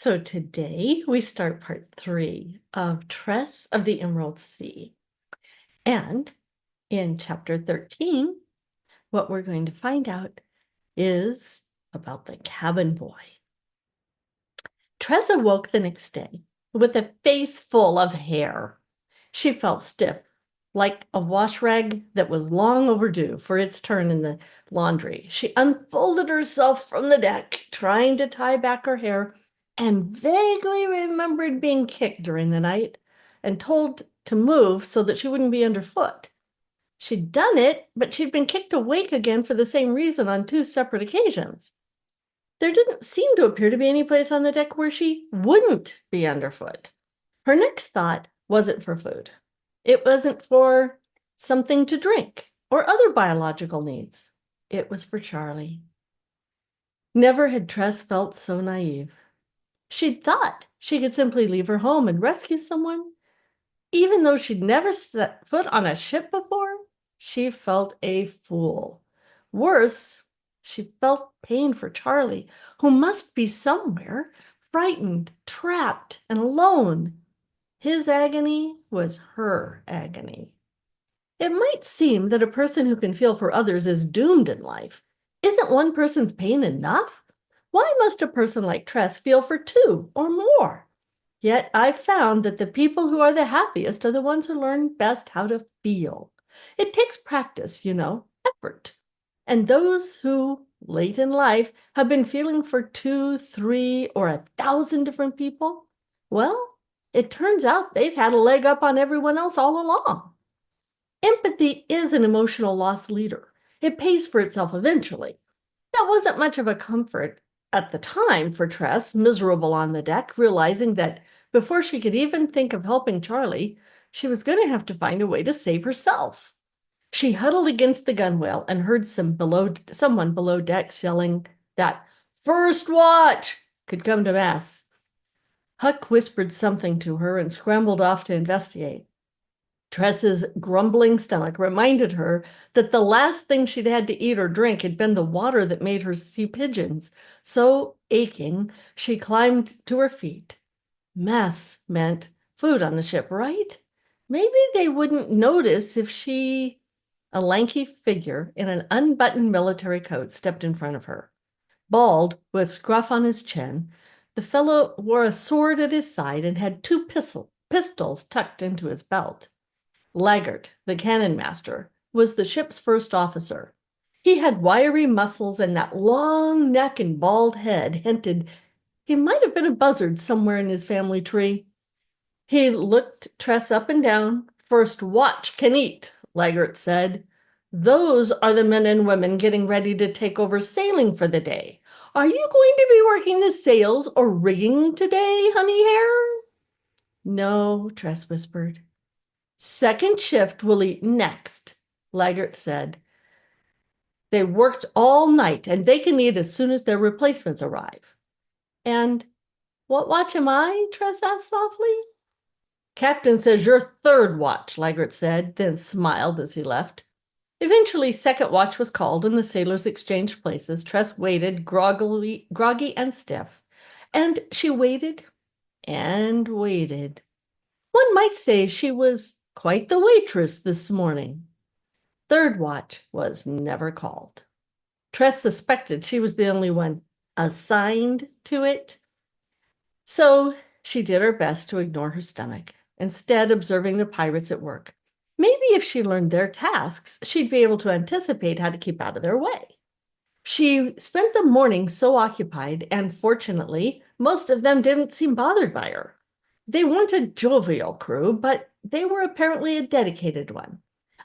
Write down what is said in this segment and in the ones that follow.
So today we start part 3 of Tress of the Emerald Sea. And in chapter 13, what we're going to find out is about the cabin boy. Tress awoke the next day with a face full of hair. She felt stiff, like a wash rag that was long overdue for its turn in the laundry. She unfolded herself from the deck, trying to tie back her hair, and vaguely remembered being kicked during the night and told to move so that she wouldn't be underfoot. She'd done it, but she'd been kicked awake again for the same reason on 2 separate occasions. There didn't seem to appear to be any place on the deck where she wouldn't be underfoot. Her next thought wasn't for food. It wasn't for something to drink or other biological needs. It was for Charlie. Never had Tress felt so naive. She'd thought she could simply leave her home and rescue someone. Even though she'd never set foot on a ship before, she felt a fool. Worse, she felt pain for Charlie, who must be somewhere, frightened, trapped, and alone. His agony was her agony. It might seem that a person who can feel for others is doomed in life. Isn't one person's pain enough? Why must a person like Tress feel for 2 or more? Yet I've found that the people who are the happiest are the ones who learn best how to feel. It takes practice, effort. And those who, late in life, have been feeling for 2, 3, or 1,000 different people, well, it turns out they've had a leg up on everyone else all along. Empathy is an emotional loss leader. It pays for itself eventually. That wasn't much of a comfort at the time for Tress, miserable on the deck, realizing that before she could even think of helping Charlie, she was going to have to find a way to save herself. She huddled against the gunwale and heard someone below decks yelling that "First watch" could come to mass. Huck whispered something to her and scrambled off to investigate. Tress's grumbling stomach reminded her that the last thing she'd had to eat or drink had been the water that made her see pigeons. So, aching, she climbed to her feet. Mess meant food on the ship, right? Maybe they wouldn't notice if she... A lanky figure in an unbuttoned military coat stepped in front of her. Bald, with scruff on his chin, the fellow wore a sword at his side and had 2 pistols tucked into his belt. Laggart, the cannon master, was the ship's first officer. He had wiry muscles, and that long neck and bald head hinted he might have been a buzzard somewhere in his family tree. He looked Tress up and down. "First watch can eat," Laggart said. "Those are the men and women getting ready to take over sailing for the day. Are you going to be working the sails or rigging today, honey hare?" "No," Tress whispered. "Second shift will eat next," Laggart said. "They worked all night, and they can eat as soon as their replacements arrive." "And what watch am I?" Tress asked softly. "Captain says you're third watch," Laggart said, then smiled as he left. Eventually, second watch was called, and the sailors exchanged places. Tress waited, groggy and stiff, and she waited and waited. One might say she was quite the waitress this morning. Third watch was never called. Tress suspected she was the only one assigned to it. So she did her best to ignore her stomach, instead observing the pirates at work. Maybe if she learned their tasks, she'd be able to anticipate how to keep out of their way. She spent the morning so occupied, and fortunately, most of them didn't seem bothered by her. They weren't a jovial crew, but they were apparently a dedicated one.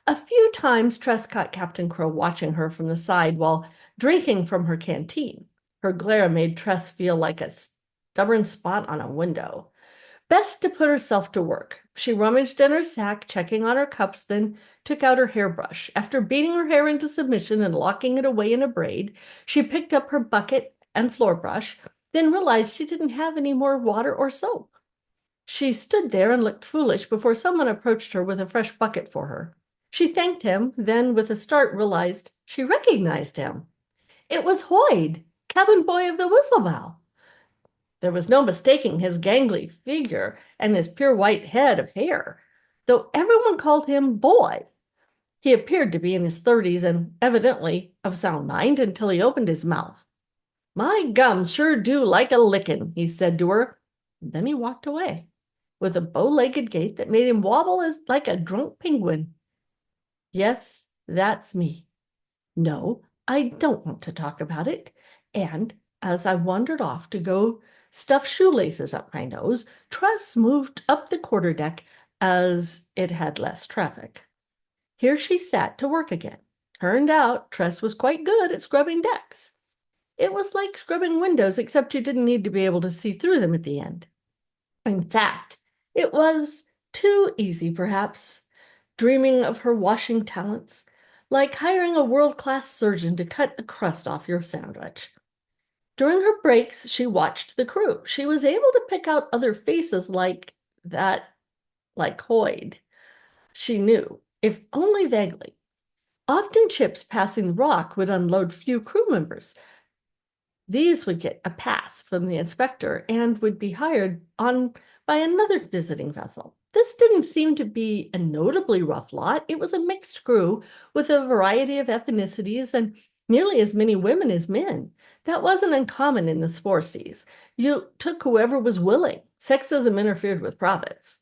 A few times Tress caught Captain Crow watching her from the side while drinking from her canteen. Her glare made Tress feel like a stubborn spot on a window. Best to put herself to work. She rummaged in her sack, checking on her cups, then took out her hairbrush. After beating her hair into submission and locking it away in a braid, she picked up her bucket and floor brush, then realized she didn't have any more water or soap. She stood there and looked foolish before someone approached her with a fresh bucket for her. She thanked him, then with a start realized she recognized him. It was Hoyd, cabin boy of the Whistlebow. There was no mistaking his gangly figure and his pure white head of hair, though everyone called him Boy. He appeared to be in his 30s and evidently of sound mind until he opened his mouth. My gums sure do like a lickin', he said to her. Then he walked away with a bow-legged gait that made him wobble like a drunk penguin. Yes, that's me. No, I don't want to talk about it. And as I wandered off to go stuff shoelaces up my nose, Tress moved up the quarterdeck as it had less traffic. Here she sat to work again. Turned out Tress was quite good at scrubbing decks. It was like scrubbing windows, except you didn't need to be able to see through them at the end. In fact, it was too easy, perhaps, dreaming of her washing talents, like hiring a world-class surgeon to cut the crust off your sandwich. During her breaks, she watched the crew. She was able to pick out other faces like that, like Hoyd. She knew, if only vaguely. Often ships passing the rock would unload few crew members. These would get a pass from the inspector and would be hired on by another visiting vessel. This didn't seem to be a notably rough lot. It was a mixed crew with a variety of ethnicities and nearly as many women as men. That wasn't uncommon in the four seas. You took whoever was willing. Sexism interfered with profits.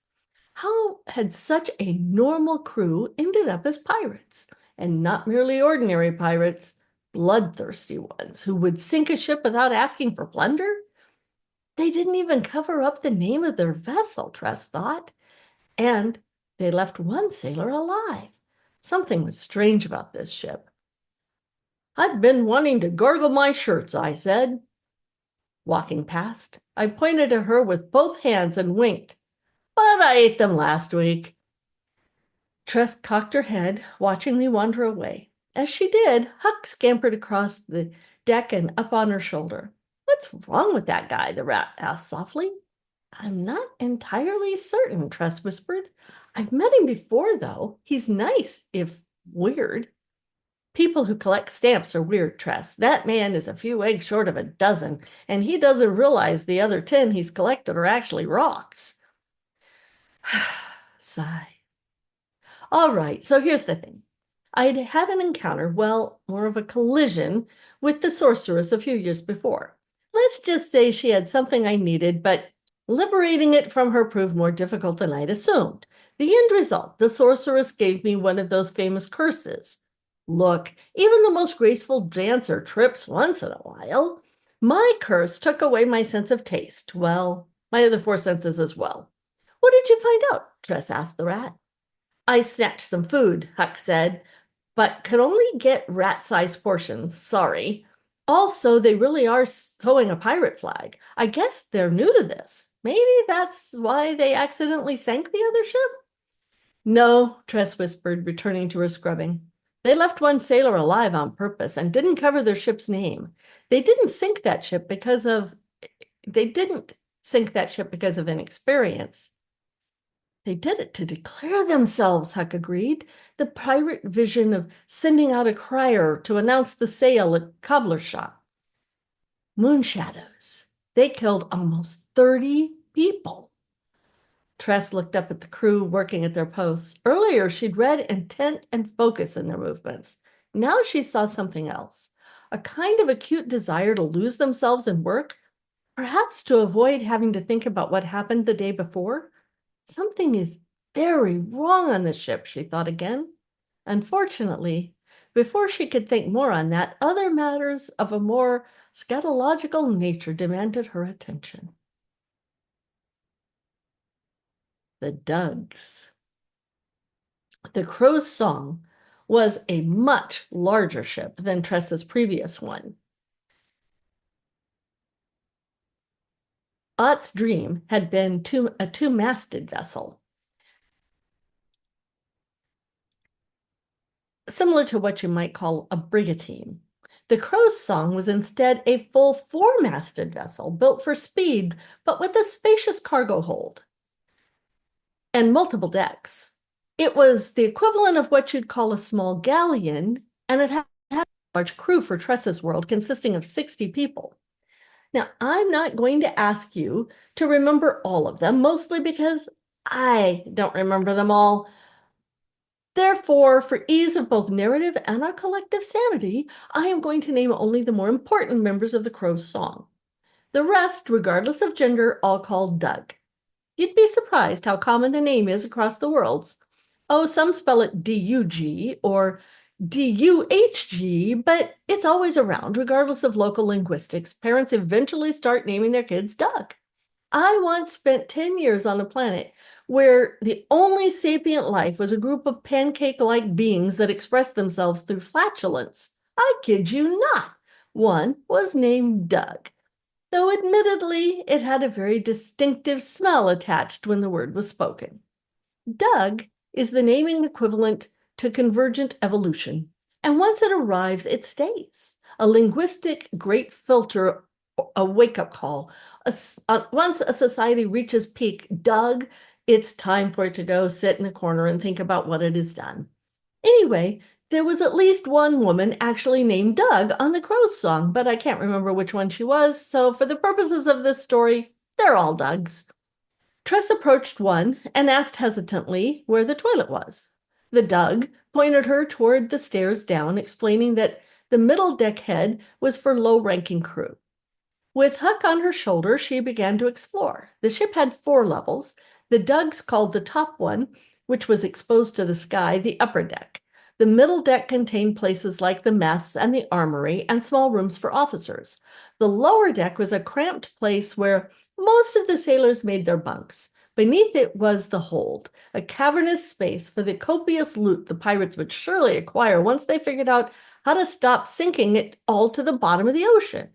How had such a normal crew ended up as pirates? And not merely ordinary pirates, bloodthirsty ones who would sink a ship without asking for plunder? They didn't even cover up the name of their vessel, Tress thought. And they left one sailor alive. Something was strange about this ship. I've been wanting to gargle my shirts, I said. Walking past, I pointed at her with both hands and winked. But I ate them last week. Tress cocked her head, watching me wander away. As she did, Huck scampered across the deck and up on her shoulder. What's wrong with that guy? The rat asked softly. I'm not entirely certain, Tress whispered. I've met him before, though. He's nice, if weird. People who collect stamps are weird, Tress. That man is a few eggs short of a dozen, and he doesn't realize the other 10 he's collected are actually rocks. Sigh. All right, so here's the thing. I'd had an encounter, well, more of a collision, with the sorceress a few years before. Let's just say she had something I needed, but liberating it from her proved more difficult than I'd assumed. The end result, the sorceress gave me one of those famous curses. Look, even the most graceful dancer trips once in a while. My curse took away my sense of taste. Well, my other 4 senses as well. What did you find out? Tress asked the rat. I snatched some food, Huck said, but could only get rat-sized portions. Sorry. Also, they really are towing a pirate flag. I guess they're new to this. Maybe that's why they accidentally sank the other ship? No, Tress whispered, returning to her scrubbing. They left one sailor alive on purpose and didn't cover their ship's name. They didn't sink that ship because of inexperience. They did it to declare themselves, Huck agreed. The pirate vision of sending out a crier to announce the sale at cobbler's shop. Moon shadows. They killed almost 30 people. Tress looked up at the crew working at their posts. Earlier, she'd read intent and focus in their movements. Now she saw something else, a kind of acute desire to lose themselves in work, perhaps to avoid having to think about what happened the day before. Something is very wrong on the ship, she thought again. Unfortunately, before she could think more on that, other matters of a more scatological nature demanded her attention. The Dugs. The Crow's Song was a much larger ship than Tress's previous one. Ott's dream had been a two-masted vessel, similar to what you might call a brigantine. The Crow's Song was instead a full 4-masted vessel built for speed, but with a spacious cargo hold and multiple decks. It was the equivalent of what you'd call a small galleon, and it had a large crew for Tress's world consisting of 60 people. Now, I'm not going to ask you to remember all of them, mostly because I don't remember them all. Therefore, for ease of both narrative and our collective sanity, I am going to name only the more important members of the Crow's song. The rest, regardless of gender, all called Doug. You'd be surprised how common the name is across the worlds. Oh, some spell it D-U-G or D-U-H-G, but it's always around, regardless of local linguistics. Parents eventually start naming their kids Doug. I once spent 10 years on a planet where the only sapient life was a group of pancake-like beings that expressed themselves through flatulence. I kid you not. One was named Doug, though admittedly it had a very distinctive smell attached when the word was spoken. Doug is the naming equivalent to convergent evolution, and once it arrives, it stays. A linguistic great filter, a wake-up call. Once a society reaches peak, Doug, it's time for it to go sit in the corner and think about what it has done. Anyway, there was at least one woman actually named Doug on the Crow's song, but I can't remember which one she was, so for the purposes of this story, they're all Dougs. Tress approached one and asked hesitantly where the toilet was. The Doug pointed her toward the stairs down, explaining that the middle deck head was for low-ranking crew. With Huck on her shoulder, she began to explore. The ship had 4 levels. The Dougs called the top one, which was exposed to the sky, the upper deck. The middle deck contained places like the mess and the armory and small rooms for officers. The lower deck was a cramped place where most of the sailors made their bunks. Beneath it was the hold, a cavernous space for the copious loot the pirates would surely acquire once they figured out how to stop sinking it all to the bottom of the ocean.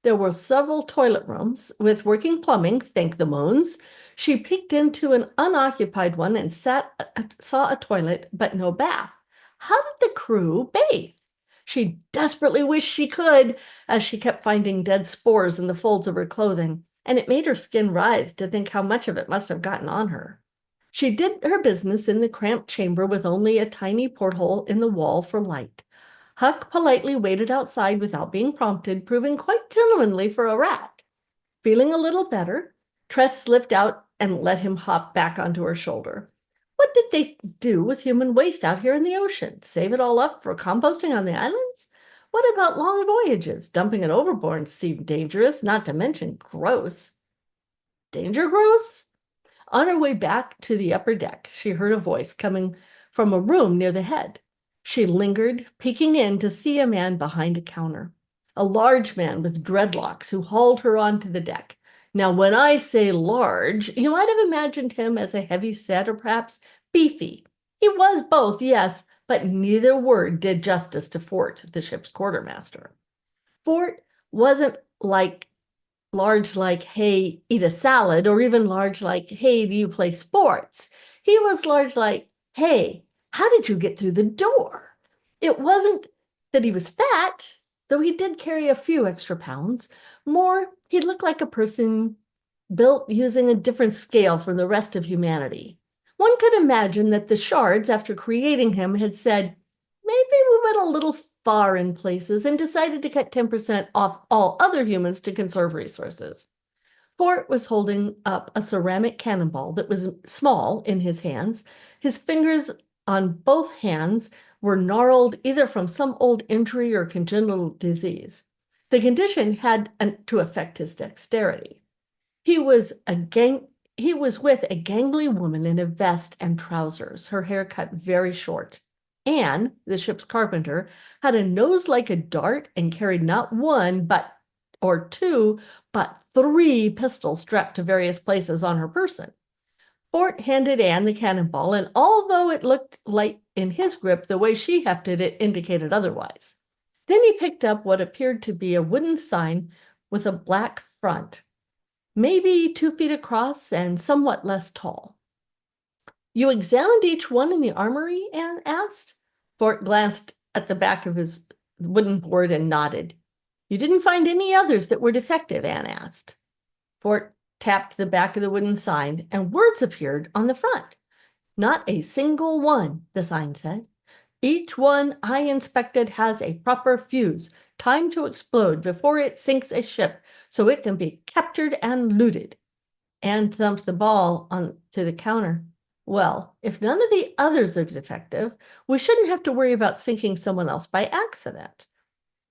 There were several toilet rooms with working plumbing, thank the moons. She peeked into an unoccupied one and saw a toilet, but no bath. How did the crew bathe? She desperately wished she could, as she kept finding dead spores in the folds of her clothing, and it made her skin writhe to think how much of it must have gotten on her. She did her business in the cramped chamber with only a tiny porthole in the wall for light. Huck politely waited outside without being prompted, proving quite gentlemanly for a rat. Feeling a little better, Tress slipped out and let him hop back onto her shoulder. What did they do with human waste out here in the ocean? Save it all up for composting on the islands? What about long voyages? Dumping it overboard seemed dangerous, not to mention gross. Danger gross? On her way back to the upper deck, she heard a voice coming from a room near the head. She lingered, peeking in to see a man behind a counter, a large man with dreadlocks who hauled her onto the deck. Now, when I say large, you might have imagined him as a heavy-set or perhaps beefy. He was both, yes, but neither word did justice to Fort, the ship's quartermaster. Fort wasn't large like, hey, eat a salad, or even large like, hey, do you play sports? He was large like, hey, how did you get through the door? It wasn't that he was fat, though he did carry a few extra pounds. More, he looked like a person built using a different scale from the rest of humanity. One could imagine that the shards, after creating him, had said, maybe we went a little far in places and decided to cut 10% off all other humans to conserve resources. Fort was holding up a ceramic cannonball that was small in his hands. His fingers on both hands were gnarled either from some old injury or congenital disease. The condition had to affect his dexterity. He was with a gangly woman in a vest and trousers, her hair cut very short. Anne, the ship's carpenter, had a nose like a dart and carried not one, or two, but 3 pistols strapped to various places on her person. Fort handed Anne the cannonball, and although it looked light in his grip, the way she hefted it indicated otherwise. Then he picked up what appeared to be a wooden sign with a black front, maybe 2 feet across and somewhat less tall. You examined each one in the armory? Anne asked. Fort glanced at the back of his wooden board and nodded. You didn't find any others that were defective? Anne asked. Fort tapped the back of the wooden sign, and words appeared on the front. Not a single one, the sign said. Each one I inspected has a proper fuse. Time to explode before it sinks a ship so it can be captured and looted. Anne thumped the ball onto the counter. Well, if none of the others are defective, we shouldn't have to worry about sinking someone else by accident.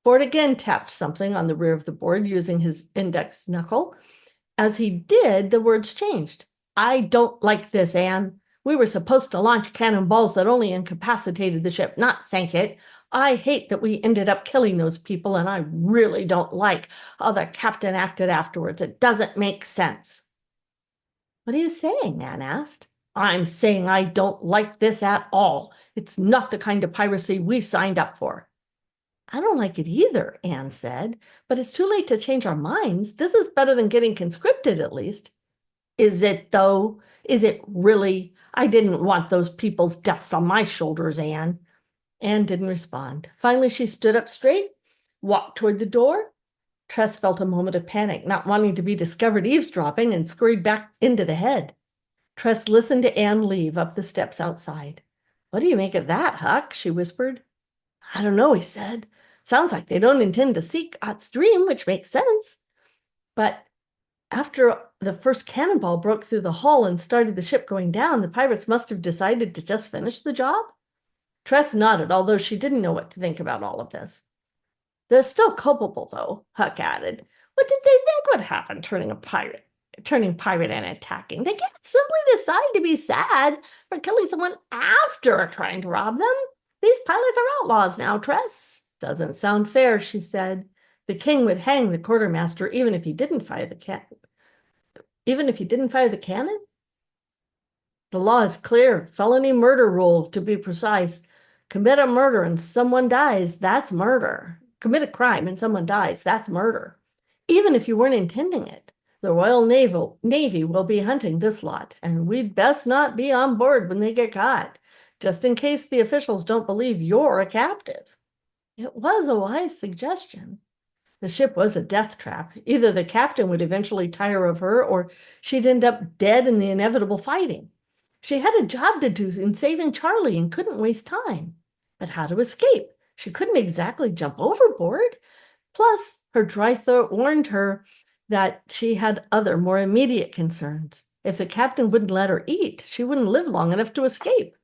Ford again tapped something on the rear of the board using his index knuckle. As he did, the words changed. I don't like this, Anne. We were supposed to launch cannonballs that only incapacitated the ship, not sank it. I hate that we ended up killing those people, and I really don't like how the captain acted afterwards. It doesn't make sense. What are you saying? Anne asked. I'm saying I don't like this at all. It's not the kind of piracy we signed up for. I don't like it either, Anne said, but it's too late to change our minds. This is better than getting conscripted, at least. Is it, though? Is it really? I didn't want those people's deaths on my shoulders, Anne. Anne didn't respond. Finally, she stood up straight, walked toward the door. Tress felt a moment of panic, not wanting to be discovered eavesdropping, and scurried back into the head. Tress listened to Anne leave up the steps outside. What do you make of that, Huck? She whispered. I don't know, he said. Sounds like they don't intend to seek Ott's dream, which makes sense. But after the first cannonball broke through the hull and started the ship going down, the pirates must have decided to just finish the job. Tress nodded, although she didn't know what to think about all of this. They're still culpable, though, Huck added. What did they think would happen turning pirate and attacking? They can't simply decide to be sad for killing someone after trying to rob them. These pilots are outlaws now, Tress. Doesn't sound fair, she said. The king would hang the quartermaster even if he didn't fire the cannon. The law is clear. Felony murder rule, to be precise. Commit a murder and someone dies, that's murder. Commit a crime and someone dies, that's murder. Even if you weren't intending it, the Royal Navy will be hunting this lot, and we'd best not be on board when they get caught, just in case the officials don't believe you're a captive. It was a wise suggestion. The ship was a death trap. Either the captain would eventually tire of her, or she'd end up dead in the inevitable fighting. She had a job to do in saving Charlie and couldn't waste time. But how to escape? She couldn't exactly jump overboard. Plus, her dry throat warned her that she had other, more immediate concerns. If the captain wouldn't let her eat, she wouldn't live long enough to escape.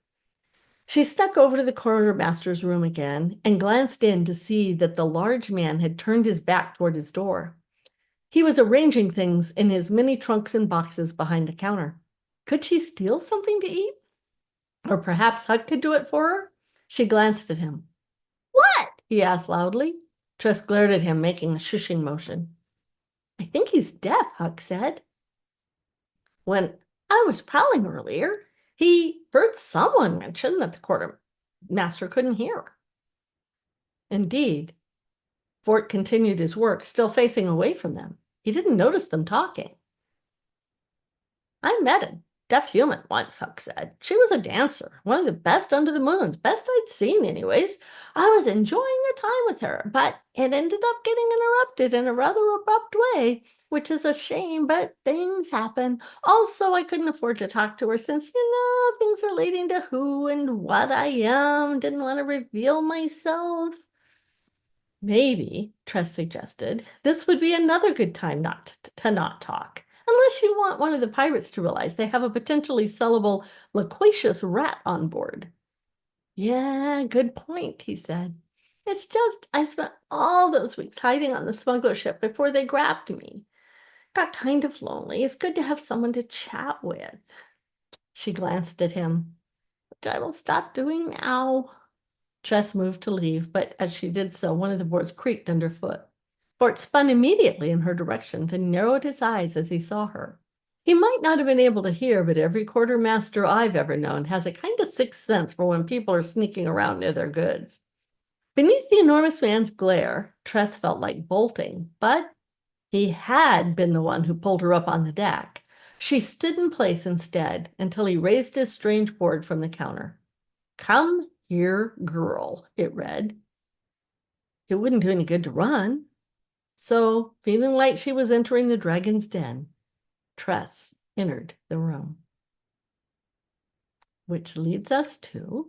She snuck over to the quartermaster's room again and glanced in to see that the large man had turned his back toward his door. He was arranging things in his many trunks and boxes behind the counter. Could she steal something to eat? Or perhaps Huck could do it for her? She glanced at him. What? He asked loudly. Tress glared at him, making a shushing motion. I think he's deaf, Huck said. When I was prowling earlier, he heard someone mention that the quartermaster couldn't hear. Indeed, Fort continued his work, still facing away from them. He didn't notice them talking. I met a deaf human once, Huck said. She was a dancer, one of the best under the moons, best I'd seen anyways. I was enjoying the time with her, but it ended up getting interrupted in a rather abrupt way, which is a shame, but things happen. Also, I couldn't afford to talk to her since, things relating to who and what I am. Didn't want to reveal myself. Maybe, Tress suggested, this would be another good time to not talk. Unless you want one of the pirates to realize they have a potentially sellable, loquacious rat on board. Yeah, good point, he said. It's just I spent all those weeks hiding on the smuggler ship before they grabbed me. Got kind of lonely. It's good to have someone to chat with. She glanced at him. Which I will stop doing now. Tress moved to leave, but as she did so, one of the boards creaked underfoot. Fort spun immediately in her direction, then narrowed his eyes as he saw her. He might not have been able to hear, but every quartermaster I've ever known has a kind of sixth sense for when people are sneaking around near their goods. Beneath the enormous man's glare, Tress felt like bolting, but he had been the one who pulled her up on the deck. She stood in place instead until he raised his strange board from the counter. Come here, girl, it read. It wouldn't do any good to run. So, feeling like she was entering the dragon's den, Tress entered the room. Which leads us to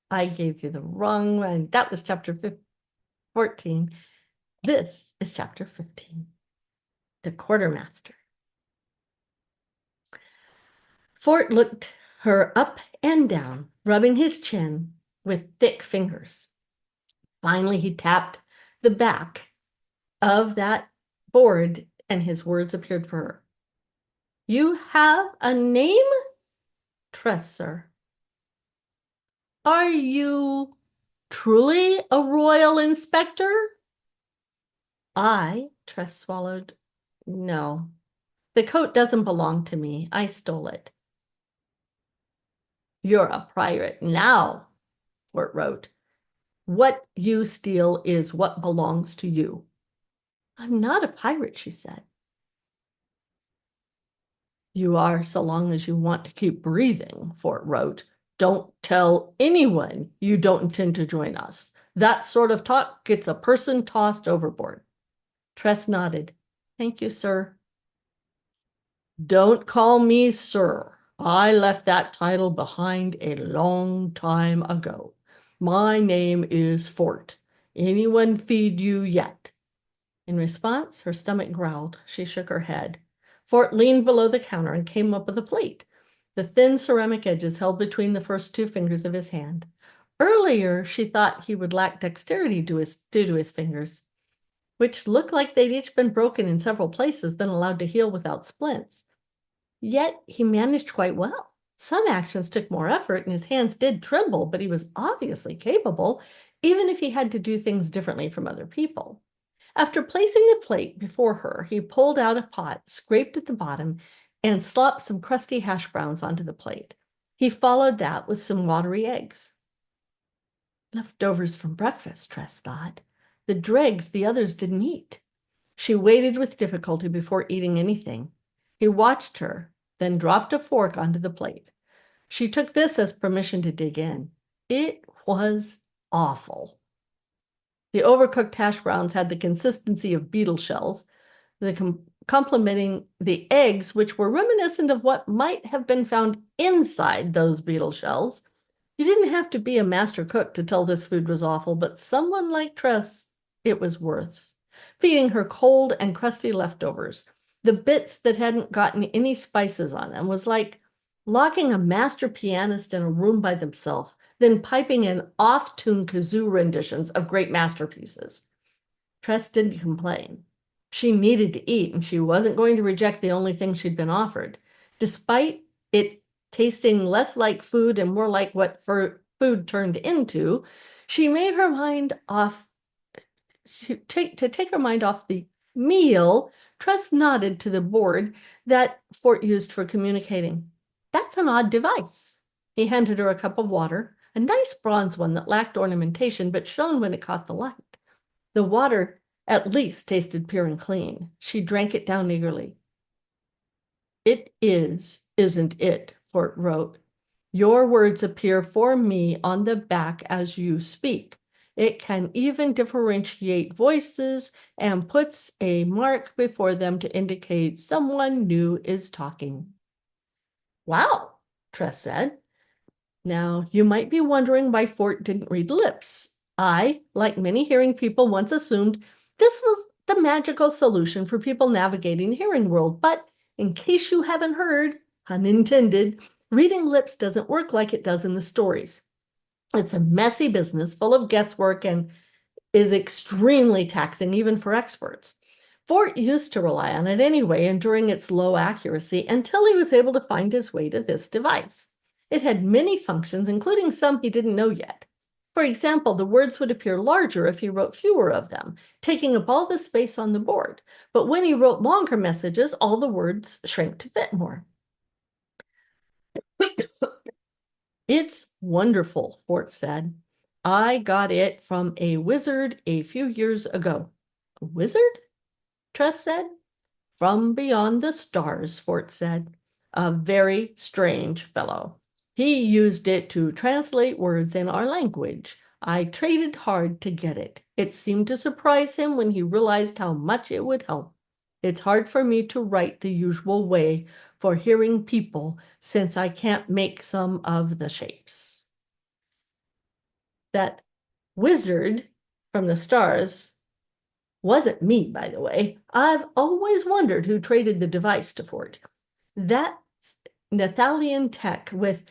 I gave you the wrong one. That was chapter 14. This is chapter 15, The Quartermaster. Fort looked her up and down, rubbing his chin with thick fingers. Finally, he tapped the back of that board, and his words appeared for her. You have a name? Tress, sir. Are you truly a royal inspector? Tress swallowed. No, the coat doesn't belong to me. I stole it. You're a pirate now, Fort wrote. What you steal is what belongs to you. I'm not a pirate, she said. You are so long as you want to keep breathing, Fort wrote. Don't tell anyone you don't intend to join us. That sort of talk gets a person tossed overboard. Tress nodded. Thank you, sir. Don't call me sir. I left that title behind a long time ago. My name is Fort. Anyone feed you yet? In response, her stomach growled. She shook her head. Fort leaned below the counter and came up with a plate. The thin ceramic edges held between the first two fingers of his hand. Earlier, she thought he would lack dexterity due to his fingers, which looked like they'd each been broken in several places, then allowed to heal without splints. Yet he managed quite well. Some actions took more effort and his hands did tremble, but he was obviously capable, even if he had to do things differently from other people. After placing the plate before her, he pulled out a pot, scraped at the bottom, and slopped some crusty hash browns onto the plate. He followed that with some watery eggs. Leftovers from breakfast, Tress thought. The dregs the others didn't eat. She waited with difficulty before eating anything. He watched her, then dropped a fork onto the plate. She took this as permission to dig in. It was awful. The overcooked hash browns had the consistency of beetle shells, complementing the eggs, which were reminiscent of what might have been found inside those beetle shells. You didn't have to be a master cook to tell this food was awful, but someone like Tress, it was worth feeding her cold and crusty leftovers. The bits that hadn't gotten any spices on them was like locking a master pianist in a room by themselves, then piping in off-tune kazoo renditions of great masterpieces. Tress didn't complain. She needed to eat, and she wasn't going to reject the only thing she'd been offered. Despite it tasting less like food and more like what food turned into, she made her mind off to take her mind off the meal. Tress nodded to the board that Fort used for communicating. That's an odd device. He handed her a cup of water, a nice bronze one that lacked ornamentation but shone when it caught the light. The water at least tasted pure and clean. She drank it down eagerly. It is, isn't it? Fort wrote. Your words appear for me on the back as you speak. It can even differentiate voices and puts a mark before them to indicate someone new is talking. Wow, Tress said. Now, you might be wondering why Fort didn't read lips. I, like many hearing people, once assumed this was the magical solution for people navigating the hearing world. But in case you haven't heard, unintended, reading lips doesn't work like it does in the stories. It's a messy business full of guesswork and is extremely taxing even for experts. Fort used to rely on it anyway, enduring its low accuracy until he was able to find his way to this device. It had many functions, including some he didn't know yet. For example, the words would appear larger if he wrote fewer of them, taking up all the space on the board. But when he wrote longer messages, all the words shrank to fit more. It's wonderful, Fort said. I got it from a wizard a few years ago. A wizard? Tress said. From beyond the stars, Fort said. A very strange fellow. He used it to translate words in our language. I traded hard to get it. It seemed to surprise him when he realized how much it would help. It's hard for me to write the usual way for hearing people since I can't make some of the shapes. That wizard from the stars wasn't me, by the way. I've always wondered who traded the device to Fort. That Nathalian tech with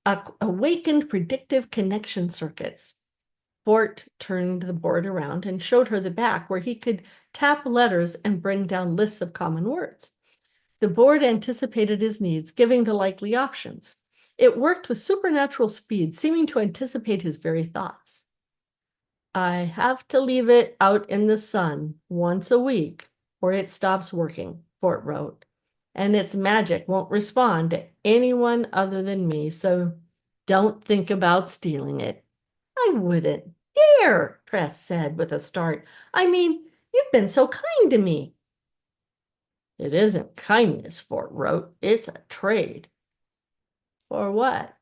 awakened predictive connection circuits. Fort turned the board around and showed her the back where he could tap letters and bring down lists of common words. The board anticipated his needs, giving the likely options. It worked with supernatural speed, seeming to anticipate his very thoughts. I have to leave it out in the sun once a week or it stops working, Fort wrote. And its magic won't respond to anyone other than me, so don't think about stealing it. I wouldn't dare, Tress said with a start. I mean, you've been so kind to me. It isn't kindness, Fort wrote. It's a trade. For what?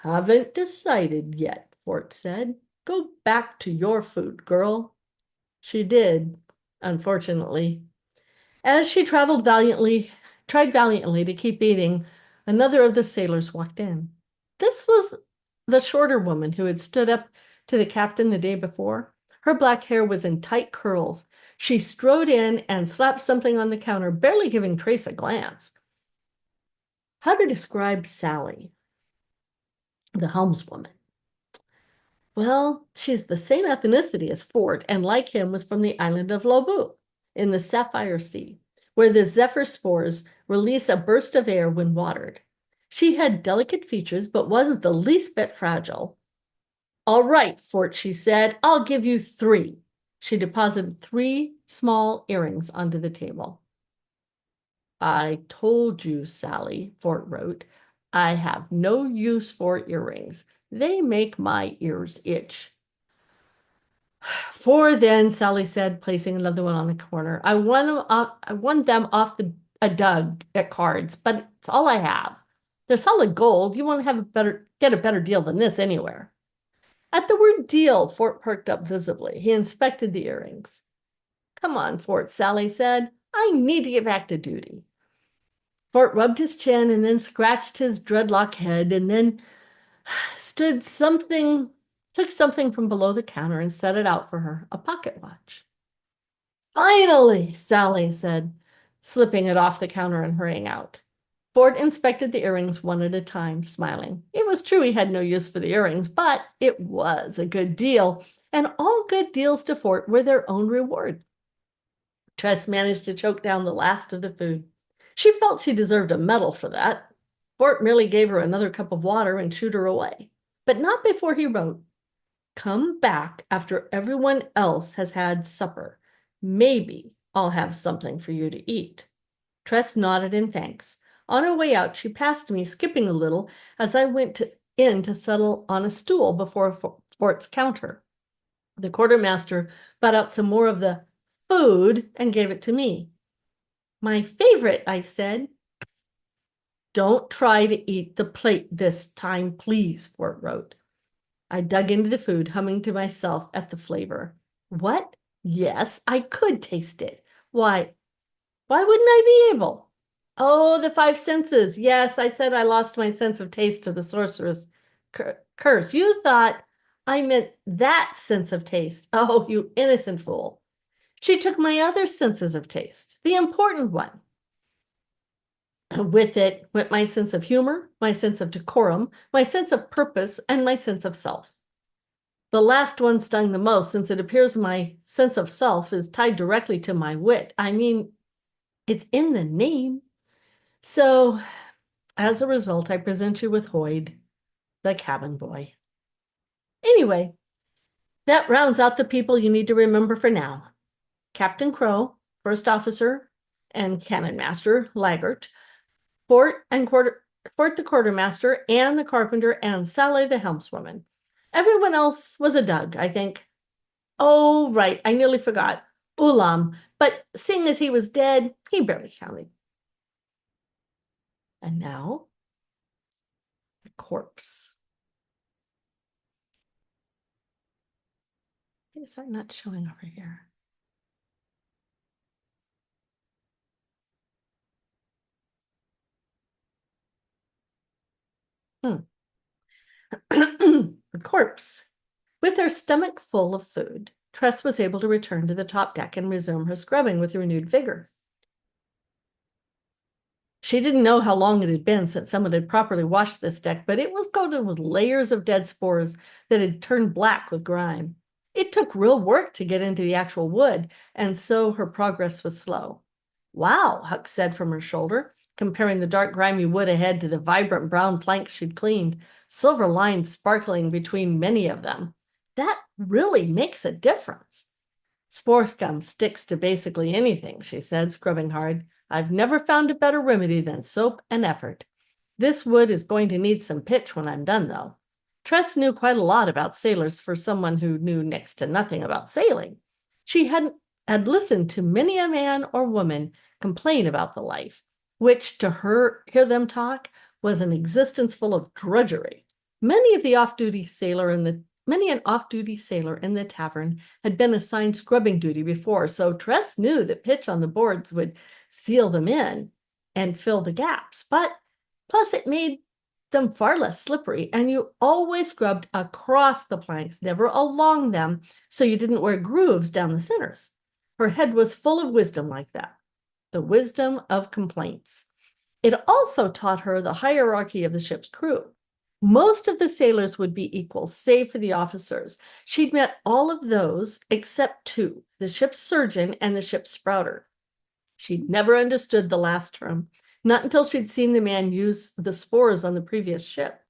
Haven't decided yet, Fort said. Go back to your food, girl. She did, unfortunately. As she tried valiantly to keep eating, another of the sailors walked in. This was the shorter woman who had stood up to the captain the day before. Her black hair was in tight curls. She strode in and slapped something on the counter, barely giving Trace a glance. How to describe Sally, the helmswoman? Well, she's the same ethnicity as Fort, and like him, was from the island of Lobu in the Sapphire Sea, where the zephyr spores release a burst of air when watered. She had delicate features, but wasn't the least bit fragile. All right, Fort, she said, I'll give you 3. She deposited 3 small earrings onto the table. I told you, Sally, Fort wrote, I have no use for earrings. They make my ears itch. 4 then, Sally said, placing another one on the corner. I won them off a dug at cards, but it's all I have. They're solid gold. You won't get a better deal than this anywhere. At the word deal, Fort perked up visibly. He inspected the earrings. Come on, Fort, Sally said. I need to get back to duty. Fort rubbed his chin and then scratched his dreadlock head and then took something from below the counter and set it out for her, a pocket watch. Finally, Sally said, slipping it off the counter and hurrying out. Fort inspected the earrings one at a time, smiling. It was true he had no use for the earrings, but it was a good deal, and all good deals to Fort were their own reward. Tress managed to choke down the last of the food. She felt she deserved a medal for that. Fort merely gave her another cup of water and shooed her away, but not before he wrote, Come back after everyone else has had supper. Maybe I'll have something for you to eat. Tress nodded in thanks. On her way out, she passed me, skipping a little, as I went in to settle on a stool before Fort's counter. The quartermaster brought out some more of the food and gave it to me. My favorite, I said. Don't try to eat the plate this time, please, Fort wrote. I dug into the food, humming to myself at the flavor. What? Yes, I could taste it. Why wouldn't I be able? Oh, the 5 senses. Yes, I said I lost my sense of taste to the sorceress curse. You thought I meant that sense of taste. Oh, you innocent fool. She took my other senses of taste, the important one. With it went my sense of humor, my sense of decorum, my sense of purpose, and my sense of self. The last one stung the most, since it appears my sense of self is tied directly to my wit. I mean, it's in the name. So, as a result, I present you with Hoyd, the cabin boy. Anyway, that rounds out the people you need to remember for now. Captain Crow, First Officer, and Cannon Master Laggart, Fort the Quartermaster, and the Carpenter, and Sally the Helmswoman. Everyone else was a dug, I think. Oh, right, I nearly forgot. Ulam, but seeing as he was dead, he barely counted. And now, the corpse. Is that not showing over here? Hmm. A corpse. With her stomach full of food, Tress was able to return to the top deck and resume her scrubbing with renewed vigor. She didn't know how long it had been since someone had properly washed this deck, but it was coated with layers of dead spores that had turned black with grime. It took real work to get into the actual wood, and so her progress was slow. Wow, Huck said from her shoulder, comparing the dark, grimy wood ahead to the vibrant brown planks she'd cleaned, silver lines sparkling between many of them. That really makes a difference. Spore scum sticks to basically anything, she said, scrubbing hard. I've never found a better remedy than soap and effort. This wood is going to need some pitch when I'm done, though. Tress knew quite a lot about sailors for someone who knew next to nothing about sailing. She had listened to many a man or woman complain about the life, which to her, hear them talk, was an existence full of drudgery. Many an off-duty sailor in the tavern had been assigned scrubbing duty before, so Tress knew that pitch on the boards would seal them in and fill the gaps. But plus it made them far less slippery, and you always scrubbed across the planks, never along them, so you didn't wear grooves down the centers. Her head was full of wisdom like that, the wisdom of complaints. It also taught her the hierarchy of the ship's crew. Most of the sailors would be equal, save for the officers. She'd met all of those except two, the ship's surgeon and the ship's sprouter. She'd never understood the last term, not until she'd seen the man use the spores on the previous ship.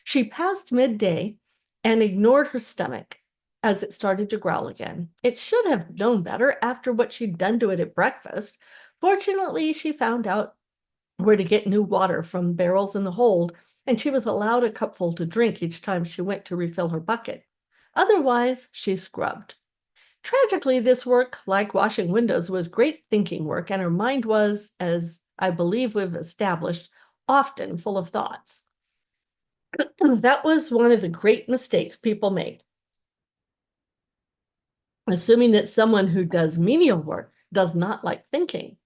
She passed midday and ignored her stomach as it started to growl again. It should have known better after what she'd done to it at breakfast. Fortunately, she found out where to get new water from barrels in the hold, and she was allowed a cupful to drink each time she went to refill her bucket. Otherwise, she scrubbed. Tragically, this work, like washing windows, was great thinking work, and her mind was, as I believe we've established, often full of thoughts. That was one of the great mistakes people make, assuming that someone who does menial work does not like thinking.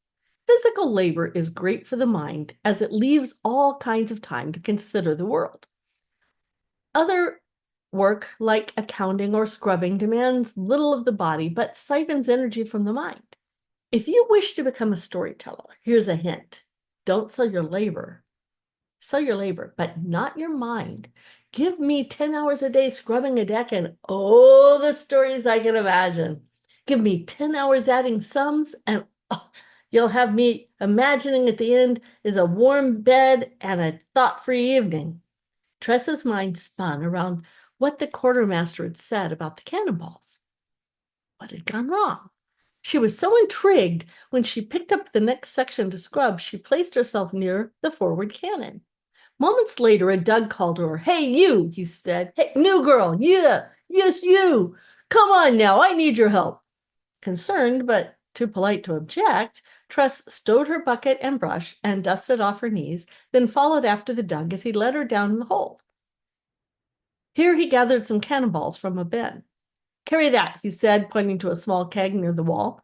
Physical labor is great for the mind, as it leaves all kinds of time to consider the world. Other work, like accounting or scrubbing, demands little of the body, but siphons energy from the mind. If you wish to become a storyteller, here's a hint. Don't sell your labor. Sell your labor, but not your mind. Give me 10 hours a day scrubbing a deck and oh, the stories I can imagine. Give me 10 hours adding sums and oh, you'll have me imagining at the end is a warm bed and a thought-free evening. Tress's mind spun around what the quartermaster had said about the cannonballs. What had gone wrong? She was so intrigued when she picked up the next section to scrub, she placed herself near the forward cannon. Moments later, a Doug called to her. Hey, you, he said. Hey, new girl, yeah, yes, you. Come on now, I need your help. Concerned, but too polite to object, Tress stowed her bucket and brush and dusted off her knees, then followed after the Doug as he led her down in the hold. Here he gathered some cannonballs from a bin. Carry that, he said, pointing to a small keg near the wall.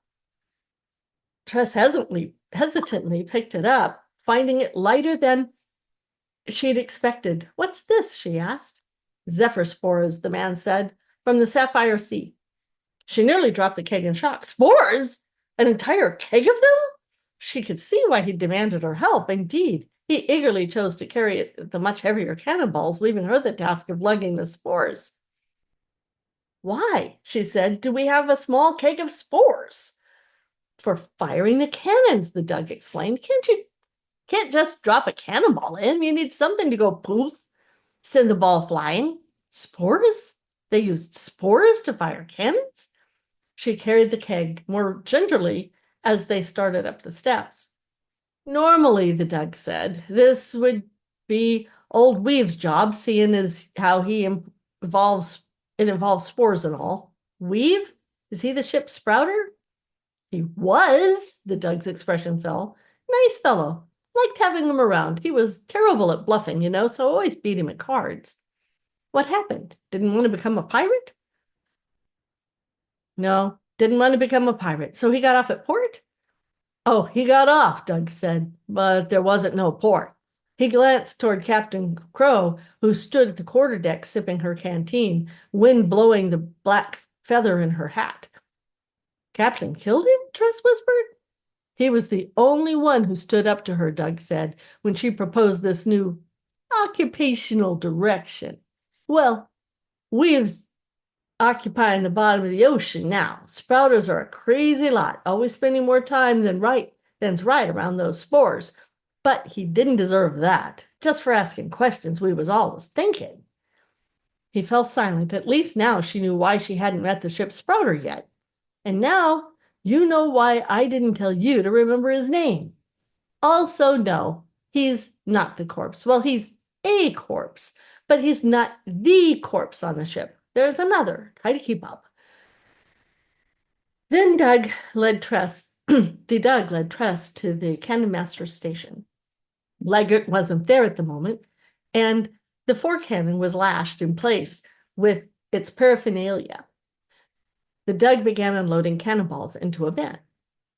Tress hesitantly picked it up, finding it lighter than she'd expected. What's this? She asked. Zephyr spores, the man said, from the Sapphire Sea. She nearly dropped the keg in shock. Spores? An entire keg of them? She could see why he demanded her help. Indeed, he eagerly chose to carry the much heavier cannonballs, leaving her the task of lugging the spores. Why, she said, do we have a small keg of spores? For firing the cannons, the Doug explained. Can't just drop a cannonball in. You need something to go poof, send the ball flying. Spores? They used spores to fire cannons? She carried the keg more gingerly as they started up the steps. Normally, the Doug said, this would be old Weave's job, seeing as how it involves spores and all. Weave? Is he the ship's sprouter? He was, the Doug's expression fell. Nice fellow. Liked having him around. He was terrible at bluffing, so I always beat him at cards. What happened? Didn't want to become a pirate? No, didn't want to become a pirate. So he got off at port? Oh, he got off, Doug said, but there wasn't no port. He glanced toward Captain Crow, who stood at the quarterdeck sipping her canteen, wind blowing the black feather in her hat. Captain killed him? Tress whispered. He was the only one who stood up to her, Doug said, when she proposed this new occupational direction. Well, we've occupying the bottom of the ocean now. Sprouters are a crazy lot, always spending more time than's right around those spores. But he didn't deserve that, just for asking questions we was always thinking. He fell silent. At least now she knew why she hadn't met the ship's sprouter yet. And now you know why I didn't tell you to remember his name. Also, no, he's not the corpse. Well, he's a corpse, but he's not the corpse on the ship. There's another. Try to keep up. Then Doug led Tress to the cannon master's station. Leggett wasn't there at the moment, and the forecannon was lashed in place with its paraphernalia. The Doug began unloading cannonballs into a bin.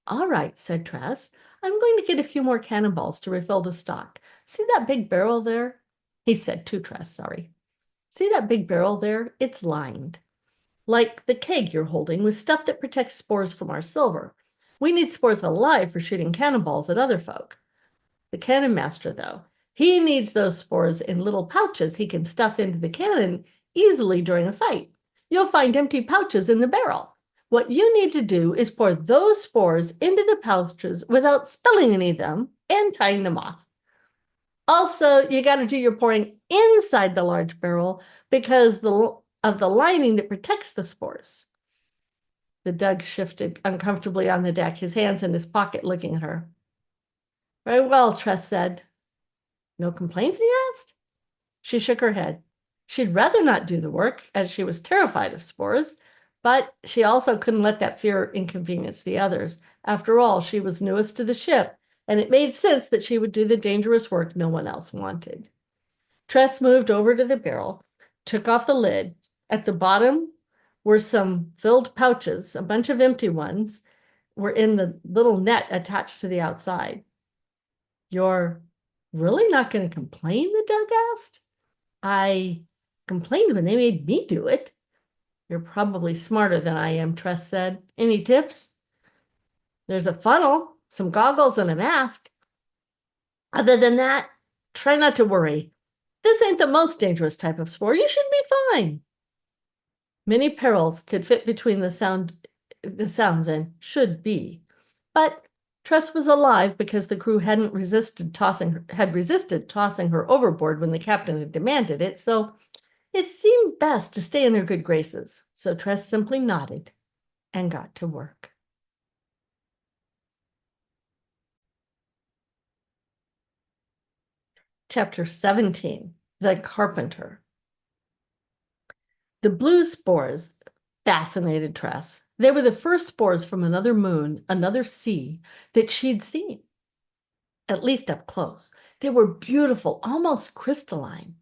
All right, said Tress. I'm going to get a few more cannonballs to refill the stock. See that big barrel there? He said to Tress, sorry. See that big barrel there? It's lined. Like the keg you're holding with stuff that protects spores from our silver. We need spores alive for shooting cannonballs at other folk. The cannon master, though, he needs those spores in little pouches he can stuff into the cannon easily during a fight. You'll find empty pouches in the barrel. What you need to do is pour those spores into the pouches without spilling any of them and tying them off. Also, you got to do your pouring inside the large barrel because of the lining that protects the spores. The Doug shifted uncomfortably on the deck, his hands in his pocket, looking at her. Very well, Tress said. No complaints, he asked. She shook her head. She'd rather not do the work, as she was terrified of spores, but she also couldn't let that fear inconvenience the others. After all, she was newest to the ship, and it made sense that she would do the dangerous work no one else wanted. Tress moved over to the barrel, took off the lid. At the bottom were some filled pouches. A bunch of empty ones were in the little net attached to the outside. You're really not going to complain, the Doug asked. I complained when they made me do it. You're probably smarter than I am, Tress said. Any tips? There's a funnel, some goggles, and a mask. Other than that, try not to worry. This ain't the most dangerous type of spore. You should be fine. Many perils could fit between the sounds and should be. But Tress was alive because the crew had resisted tossing her overboard when the captain had demanded it, so it seemed best to stay in their good graces. So Tress simply nodded and got to work. Chapter 17, The Carpenter. The blue spores fascinated Tress. They were the first spores from another moon, another sea, that she'd seen, at least up close. They were beautiful, almost crystalline.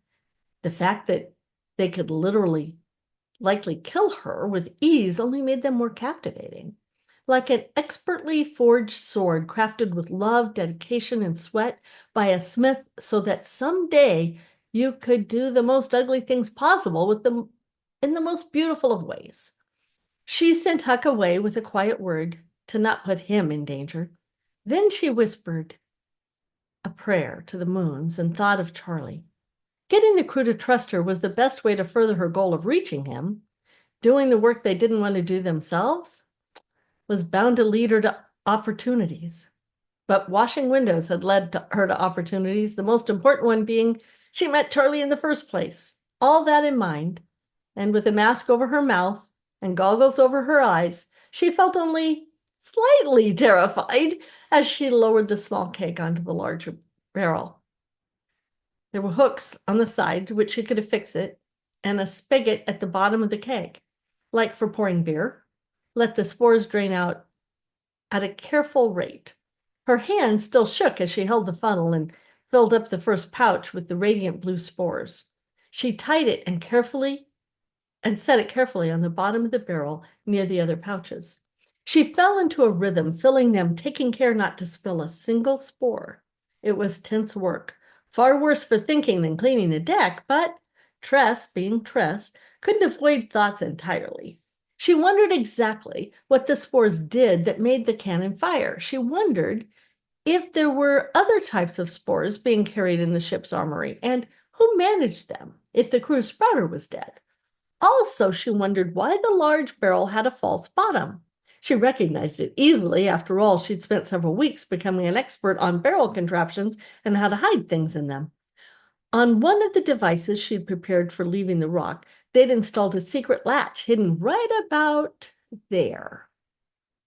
The fact that they could likely kill her with ease only made them more captivating. Like an expertly forged sword crafted with love, dedication, and sweat by a smith so that someday you could do the most ugly things possible with them in the most beautiful of ways. She sent Huck away with a quiet word to not put him in danger. Then she whispered a prayer to the moons and thought of Charlie. Getting the crew to trust her was the best way to further her goal of reaching him. Doing the work they didn't want to do themselves was bound to lead her to opportunities. But washing windows had led her to opportunities, the most important one being she met Charlie in the first place. All that in mind, and with a mask over her mouth and goggles over her eyes, she felt only slightly terrified as she lowered the small keg onto the larger barrel. There were hooks on the side to which she could affix it, and a spigot at the bottom of the keg, like for pouring beer. Let the spores drain out at a careful rate. Her hand still shook as she held the funnel and filled up the first pouch with the radiant blue spores. She tied it and set it carefully on the bottom of the barrel near the other pouches. She fell into a rhythm, filling them, taking care not to spill a single spore. It was tense work, Far worse for thinking than cleaning the deck, but Tress, being Tress, couldn't avoid thoughts entirely. She wondered exactly what the spores did that made the cannon fire. She wondered if there were other types of spores being carried in the ship's armory and who managed them if the crew sprouter was dead. Also, she wondered why the large barrel had a false bottom. She recognized it easily. After all, she'd spent several weeks becoming an expert on barrel contraptions and how to hide things in them. On one of the devices she'd prepared for leaving the rock, they'd installed a secret latch hidden right about there.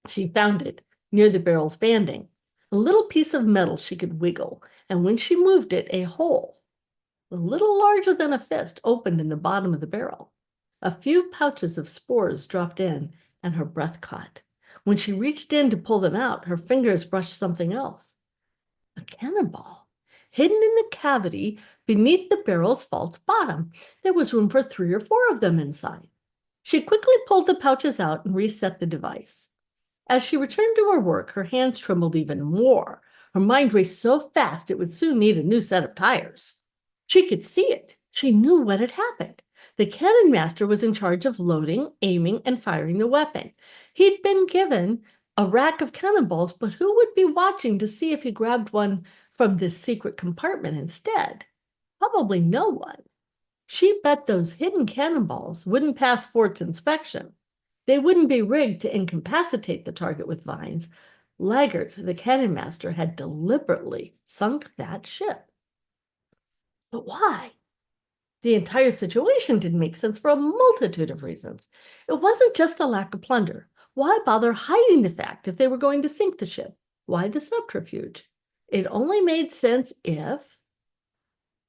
She found it near the barrel's banding, a little piece of metal she could wiggle, and when she moved it, a hole, a little larger than a fist, opened in the bottom of the barrel. A few pouches of spores dropped in, and her breath caught. When she reached in to pull them out, her fingers brushed something else. A cannonball. Hidden in the cavity beneath the barrel's false bottom, there was room for 3 or 4 of them inside. She quickly pulled the pouches out and reset the device. As she returned to her work, her hands trembled even more. Her mind raced so fast it would soon need a new set of tires. She could see it. She knew what had happened. The cannon master was in charge of loading, aiming, and firing the weapon. He'd been given a rack of cannonballs, but who would be watching to see if he grabbed one from this secret compartment instead? Probably no one. She bet those hidden cannonballs wouldn't pass Fort's inspection. They wouldn't be rigged to incapacitate the target with vines. Laggert, the cannon master, had deliberately sunk that ship. But why? The entire situation didn't make sense for a multitude of reasons. It wasn't just the lack of plunder. Why bother hiding the fact if they were going to sink the ship? Why the subterfuge? It only made sense if...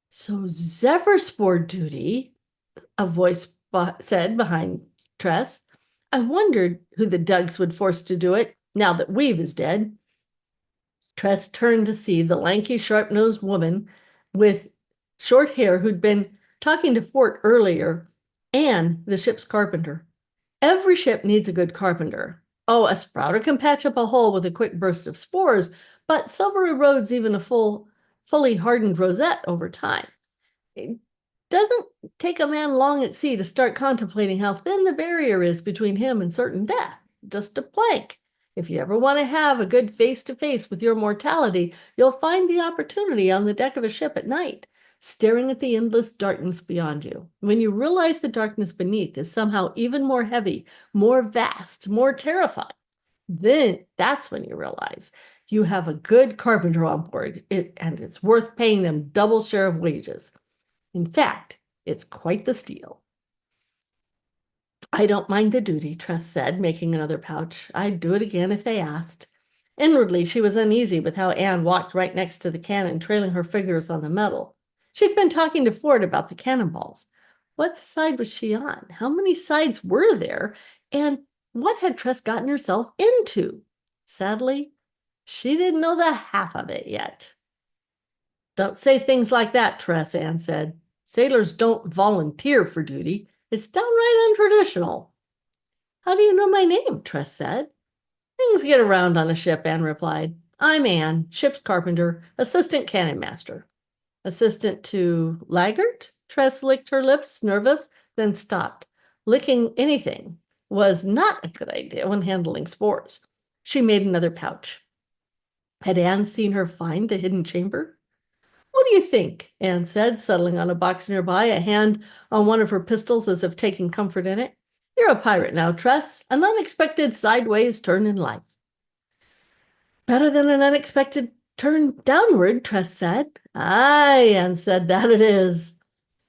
So Zephyr Spore duty, a voice said behind Tress. I wondered who the Dugs would force to do it now that Weave is dead. Tress turned to see the lanky, sharp-nosed woman with short hair who'd been talking to Fort earlier, and the ship's carpenter. Every ship needs a good carpenter. Oh, a sprouter can patch up a hole with a quick burst of spores, but silver erodes even a fully hardened rosette over time. It doesn't take a man long at sea to start contemplating how thin the barrier is between him and certain death. Just a plank. If you ever want to have a good face-to-face with your mortality, you'll find the opportunity on the deck of a ship at night, staring at the endless darkness beyond you. When you realize the darkness beneath is somehow even more heavy, more vast, more terrifying, then that's when you realize you have a good carpenter on board, and it's worth paying them double share of wages. In fact, it's quite the steal. I don't mind the duty, Tress said, making another pouch. I'd do it again if they asked. Inwardly, she was uneasy with how Anne walked right next to the cannon, trailing her fingers on the metal. She'd been talking to Ford about the cannonballs. What side was she on? How many sides were there? And what had Tress gotten herself into? Sadly, she didn't know the half of it yet. Don't say things like that, Tress, Anne said. Sailors don't volunteer for duty. It's downright untraditional. How do you know my name? Tress said. Things get around on a ship, Anne replied. I'm Anne, ship's carpenter, assistant cannon master. Assistant to Laggert? Tress licked her lips, nervous, then stopped. Licking anything was not a good idea when handling spores. She made another pouch. Had Anne seen her find the hidden chamber? What do you think? Anne said, settling on a box nearby, a hand on one of her pistols as if taking comfort in it. You're a pirate now, Tress. An unexpected sideways turn in life. Better than an unexpected turn downward, Tress said. Aye, Anne said, that it is.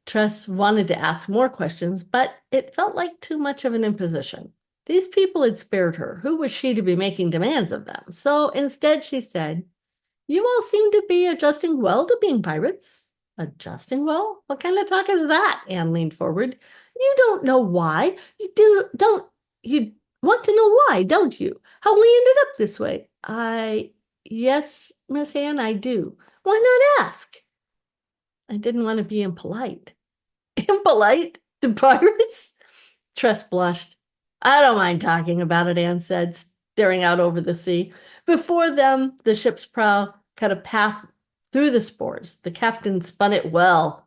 Tress wanted to ask more questions, but it felt like too much of an imposition. These people had spared her. Who was she to be making demands of them? So instead she said, you all seem to be adjusting well to being pirates. Adjusting well? What kind of talk is that? Anne leaned forward. You don't know why. You want to know why, don't you? How we ended up this way? Yes, Miss Anne, I do. Why not ask? I didn't want to be impolite. Impolite to pirates? Tress blushed. I don't mind talking about it, Anne said, staring out over the sea. Before them, the ship's prow cut a path threw the spores. The captain spun it well.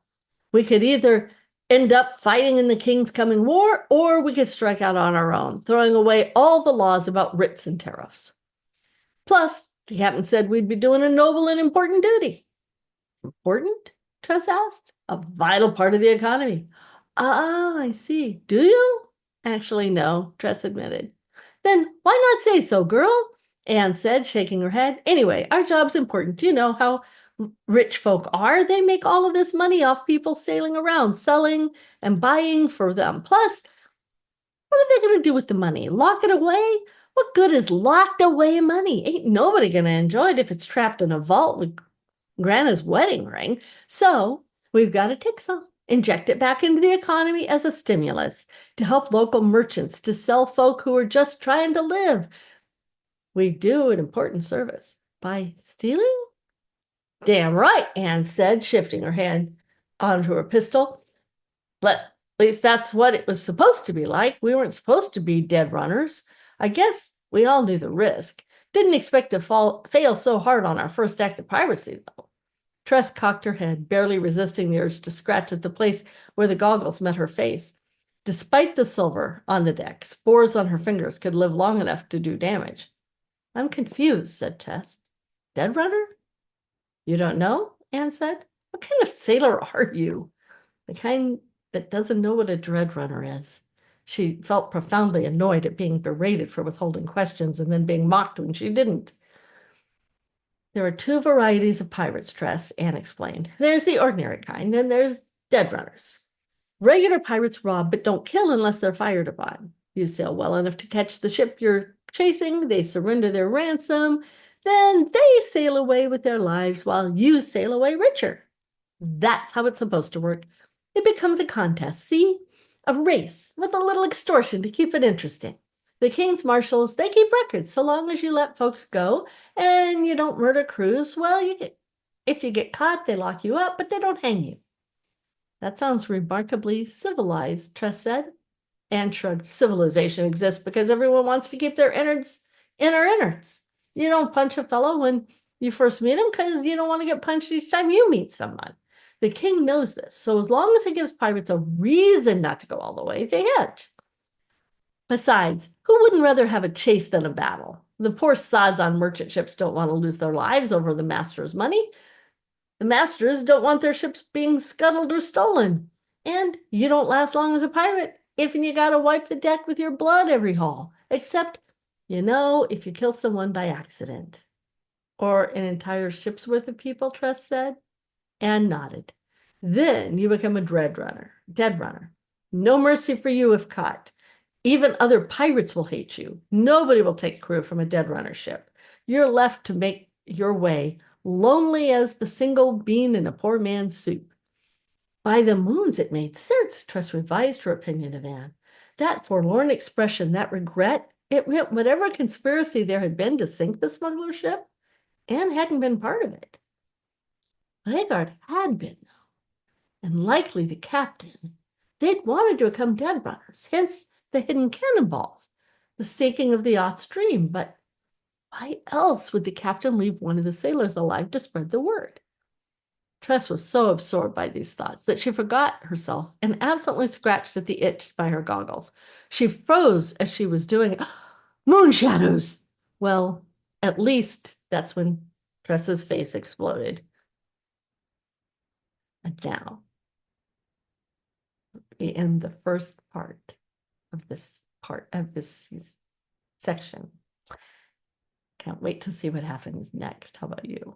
We could either end up fighting in the king's coming war, or we could strike out on our own, throwing away all the laws about writs and tariffs. Plus, the captain said we'd be doing a noble and important duty. Important? Tress asked. A vital part of the economy. Ah, I see. Do you? Actually, no, Tress admitted. Then why not say so, girl? Anne said, shaking her head. Anyway, our job's important. You know how rich folk are. They make all of this money off people sailing around, selling and buying for them. Plus, what are they going to do with the money? Lock it away? What good is locked away money? Ain't nobody going to enjoy it if it's trapped in a vault with Grandma's wedding ring. So we've got to take some, inject it back into the economy as a stimulus to help local merchants to sell folk who are just trying to live. We do an important service by stealing? Damn right, Anne said, shifting her hand onto her pistol. But at least that's what it was supposed to be like. We weren't supposed to be dead runners. I guess we all knew the risk. Didn't expect to fail so hard on our first act of piracy, though. Tress cocked her head, barely resisting the urge to scratch at the place where the goggles met her face. Despite the silver on the deck, spores on her fingers could live long enough to do damage. I'm confused, said Tress. Dead runner? You don't know? Anne said. What kind of sailor are you? The kind that doesn't know what a dread runner is. She felt profoundly annoyed at being berated for withholding questions and then being mocked when she didn't. There are two varieties of pirates, Tress, Anne explained. There's the ordinary kind, then there's dead runners. Regular pirates rob but don't kill unless they're fired upon. You sail well enough to catch the ship you're chasing, they surrender their ransom, then they sail away with their lives while you sail away richer. That's how it's supposed to work. It becomes a contest, see? A race with a little extortion to keep it interesting. The king's marshals, they keep records so long as you let folks go and you don't murder crews. Well, if you get caught, they lock you up, but they don't hang you. That sounds remarkably civilized, Tress said. Anne shrugged. Civilization exists because everyone wants to keep their innards inner innards. You don't punch a fellow when you first meet him because you don't want to get punched each time you meet someone. The king knows this, so as long as he gives pirates a reason not to go all the way, they hedge. Besides, who wouldn't rather have a chase than a battle? The poor sods on merchant ships don't want to lose their lives over the master's money. The masters don't want their ships being scuttled or stolen. And you don't last long as a pirate if you gotta wipe the deck with your blood every haul. Except, if you kill someone by accident. Or an entire ship's worth of people, Tress said. Anne nodded. Then you become a dead runner. No mercy for you if caught. Even other pirates will hate you. Nobody will take crew from a dead runner ship. You're left to make your way, lonely as the single bean in a poor man's soup. By the moons, it made sense, Tress revised her opinion of Anne. That forlorn expression, that regret, it meant whatever conspiracy there had been to sink the smuggler ship, Anne hadn't been part of it. Legard had been, though, and likely the captain. They'd wanted to become dead runners, hence the hidden cannonballs, the sinking of the yacht's dream. But why else would the captain leave one of the sailors alive to spread the word? Tress was so absorbed by these thoughts that she forgot herself and absently scratched at the itch by her goggles. She froze as she was doing it. Moon shadows! Well, at least that's when Tress's face exploded. And now we end the first part of this section. Can't wait to see what happens next. How about you?